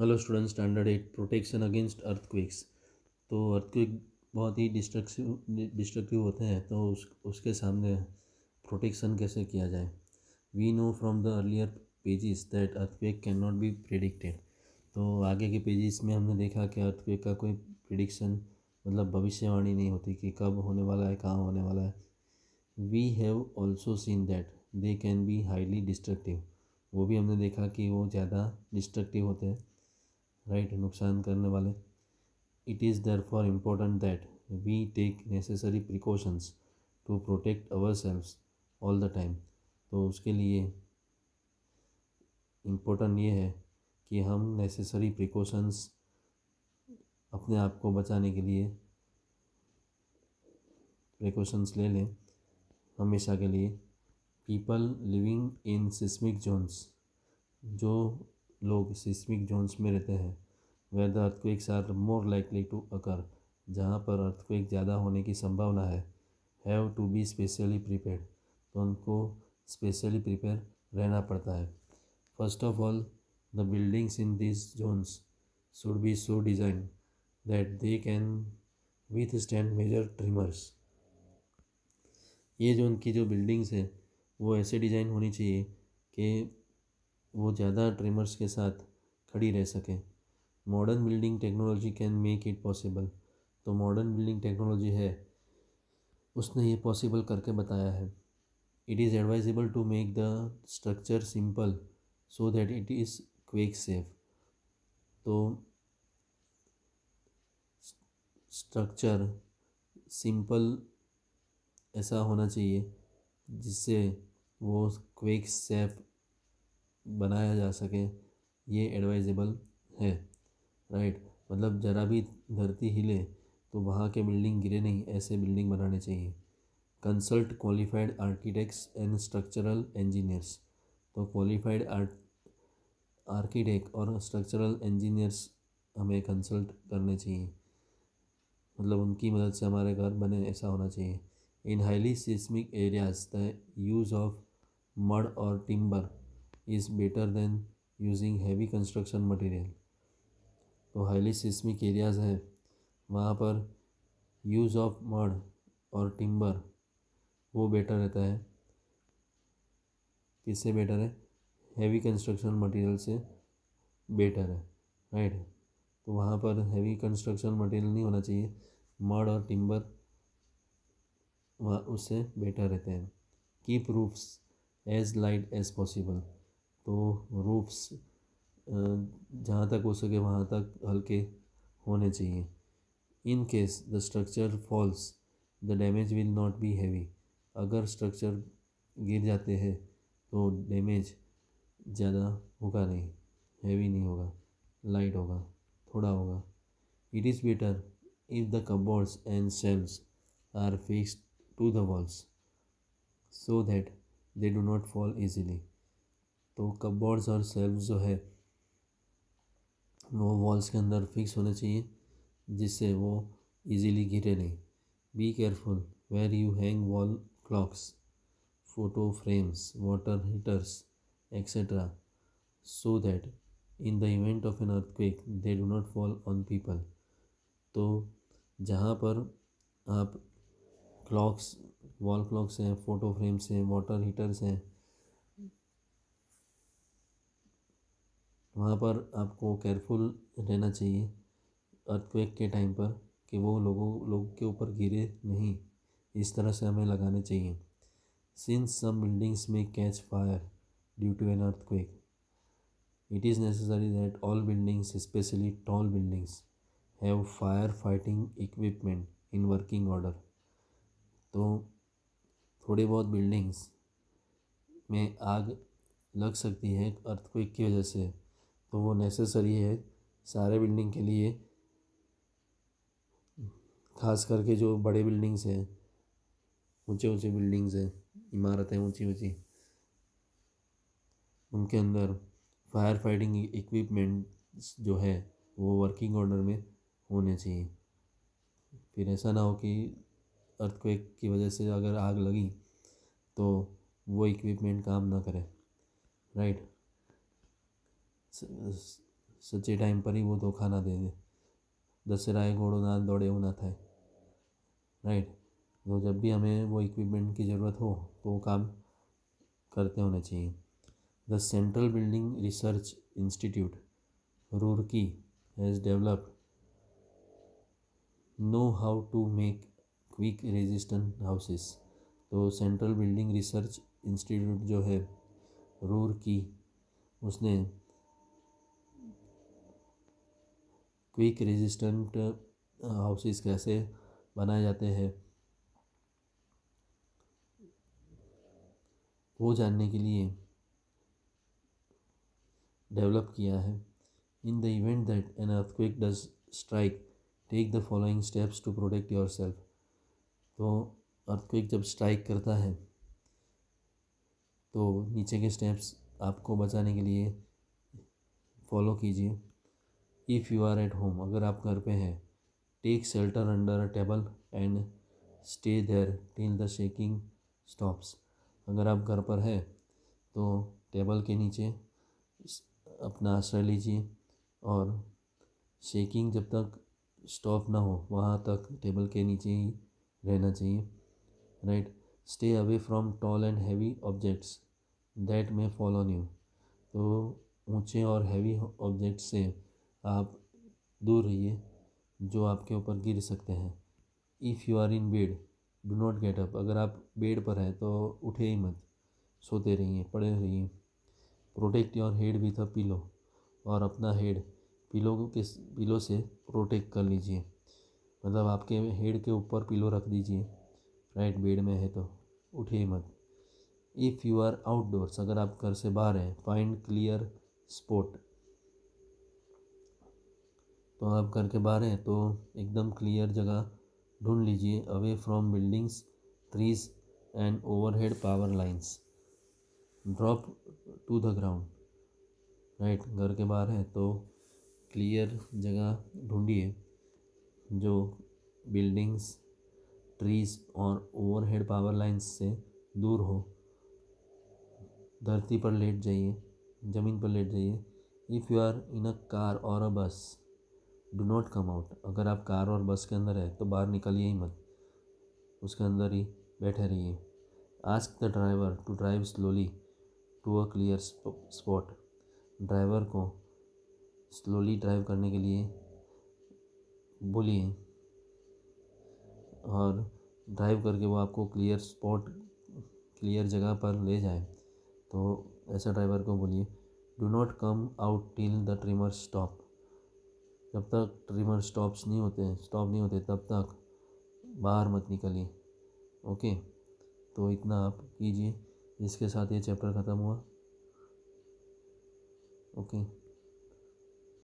Hello student, standard 8 protection against earthquakes. तो earthquake बहुत ही destructive होते हैं, तो उसके सामने प्रोटेक्शन कैसे किया जाए। We know from the earlier pages that earthquake can not be predicted. तो आगे के पेजेस में हमने देखा कि अर्थक्वेक का कोई प्रिडिक्शन मतलब भविष्यवाणी नहीं होती कि कब होने वाला है, कहाँ होने वाला है। We have also seen that they can be highly destructive. वो भी हमने देखा कि वो ज़्यादा डिस्ट्रक्टिव होते हैं, राइट, नुकसान करने वाले। It is therefore important that we take necessary precautions to protect ourselves all the time. तो उसके लिए इम्पोर्टेंट ये है कि हम नेसेसरी प्रिकॉशंस अपने आप को बचाने के लिए प्रिकॉशंस ले लें हमेशा के लिए। People living in seismic zones, जो लोग सिस्मिक जोन्स में रहते हैं, where the earthquakes are more likely to occur, जहाँ पर अर्थक्वेक ज़्यादा होने की संभावना है, have to be specially prepared. तो उनको स्पेशली प्रिपेयर रहना पड़ता है। First of all, the buildings in this zones should be so design that they can withstand major tremors. ये जो उनकी जो बिल्डिंग्स है वो ऐसे डिज़ाइन होनी चाहिए कि वो ज़्यादा ट्रिमर्स के साथ खड़ी रह सके। Modern building technology can make it possible. तो मॉडर्न बिल्डिंग टेक्नोलॉजी है, उसने ये पॉसिबल करके बताया है। It is advisable to make the structure simple so that it is quake safe. तो स्ट्रक्चर सिंपल ऐसा होना चाहिए जिससे वो क्वेक सेफ बनाया जा सके, ये एडवाइजेबल है, राइट। मतलब ज़रा भी धरती हिले तो वहाँ के बिल्डिंग गिरे नहीं, ऐसे बिल्डिंग बनाने चाहिए। Consult qualified architects and structural engineers. तो क्वालिफाइड आर्किटेक्ट और स्ट्रक्चरल इंजीनियर्स हमें कंसल्ट करने चाहिए, मतलब उनकी मदद से हमारे घर बने, ऐसा होना चाहिए। In highly seismic areas the use of mud और timber is better than using heavy construction material. तो हाईली सिस्मिक एरियाज़ है, वहाँ पर यूज़ ऑफ मड और टिम्बर वो बेटर रहता है। किससे बेटर है? हैवी कंस्ट्रक्शन मटेरियल से बेटर है, राइट। तो वहाँ पर हैवी कंस्ट्रक्शन मटेरियल नहीं होना चाहिए, मड और टिम्बर वहाँ उससे बेटर रहते हैं। Keep roofs as light as possible. तो रूफ्स जहाँ तक हो सके वहाँ तक हल्के होने चाहिए। In case the structure falls the damage will not be heavy. अगर स्ट्रक्चर गिर जाते हैं तो डैमेज ज़्यादा होगा नहीं, हैवी नहीं होगा, लाइट होगा, थोड़ा होगा। It is better if the cupboards and shelves are fixed to the walls so that they do not fall easily. तो कबोर्ड्स और शेल्व्स जो है वो वॉल्स के अंदर फिक्स होने चाहिए जिससे वो इजीली गिरे नहीं। Be careful where you hang wall clocks, photo frames, water heaters etcetera so that in the event of an earthquake they do not fall on people. तो जहाँ पर आप क्लॉक्स, वॉल क्लॉक्स हैं, फ़ोटो फ्रेम्स हैं, water heaters हैं, वहाँ पर आपको केयरफुल रहना चाहिए अर्थक्वेक के टाइम पर कि वो लोग के ऊपर गिरे नहीं, इस तरह से हमें लगाने चाहिए। Since some buildings may catch fire due to an earthquake, it is necessary that all buildings specially tall buildings have fire fighting equipment in working order. तो थोड़ी बहुत बिल्डिंग्स में आग लग सकती है अर्थक्वेक की वजह से, तो वो नेसेसरी है सारे बिल्डिंग के लिए, खास करके जो बड़े बिल्डिंग्स हैं, ऊंचे ऊंचे बिल्डिंग्स हैं, इमारतें ऊंची ऊंची, उनके अंदर फायर फाइटिंग इक्विपमेंट्स जो है वो वर्किंग ऑर्डर में होने चाहिए। फिर ऐसा ना हो कि अर्थक्वेक की वजह से अगर आग लगी तो वो इक्विपमेंट काम ना करे, राइट। सच्चे टाइम पर ही वो धोखा ना दे दे। दसराए घोड़ो ना दौड़े वो ना थाए, राइट। तो जब भी हमें वो इक्विपमेंट की ज़रूरत हो तो वो काम करते होने चाहिए। The central building research institute Roorkee has developed know how to make quick resistant houses. तो सेंट्रल बिल्डिंग रिसर्च इंस्टीट्यूट जो है रूरकी, उसने क्विक रेजिस्टेंट हाउसेस कैसे बनाए जाते हैं वो जानने के लिए डेवलप किया है। In the event that an earthquake does strike, take the following steps to protect yourself. तो अर्थक्वेक जब स्ट्राइक करता है तो नीचे के स्टेप्स आपको बचाने के लिए फॉलो कीजिए। If you are at home, अगर आप घर पे हैं, take shelter under a table and stay there till the shaking stops. अगर आप घर पर है तो टेबल के नीचे अपना आश्रय लीजिए और शेकिंग जब तक स्टॉप ना हो वहाँ तक टेबल के नीचे ही रहना चाहिए, right. Stay away from tall and heavy objects that may fall on you. तो ऊंचे और हैवी ऑब्जेक्ट से आप दूर रहिए जो आपके ऊपर गिर सकते हैं। If you are in bed do not get up, अगर आप बेड पर हैं तो उठे ही मत, सोते रहिए, पड़े रहिए। Protect your head with a pillow, और अपना हेड पिलो से प्रोटेक्ट कर लीजिए, मतलब आपके हेड के ऊपर पिलो रख दीजिए, राइट। बेड में है तो उठिए मत। इफ़ यू आर आउटडोर्स, अगर आप घर से बाहर हैं, फाइंड क्लियर स्पॉट। तो आप घर के बाहर हैं तो एकदम क्लियर जगह ढूंढ लीजिए। Away from buildings, trees and overhead power lines, drop to the ground, right. घर के बाहर है तो क्लियर जगह ढूंढिए जो बिल्डिंग्स, ट्रीज और ओवरहेड पावर लाइंस से दूर हो। धरती पर लेट जाइए, ज़मीन पर लेट जाइए। If you are in a car or a बस डू नॉट कम आउट, अगर आप कार और बस के अंदर है तो बाहर निकलिए ही मत, उसके अंदर ही बैठे रहिए। Ask the driver to drive slowly to a clear spot, driver को स्लोली ड्राइव करने के लिए बोलिए और ड्राइव करके वो आपको क्लियर जगह पर ले जाए। तो ऐसा ड्राइवर को बोलिए। Do not come out till the trimmer stop, जब तक ट्रिमर स्टॉप नहीं होते तब तक बाहर मत निकलिए, ओके। तो इतना आप कीजिए। इसके साथ ये चैप्टर ख़त्म हुआ, ओके।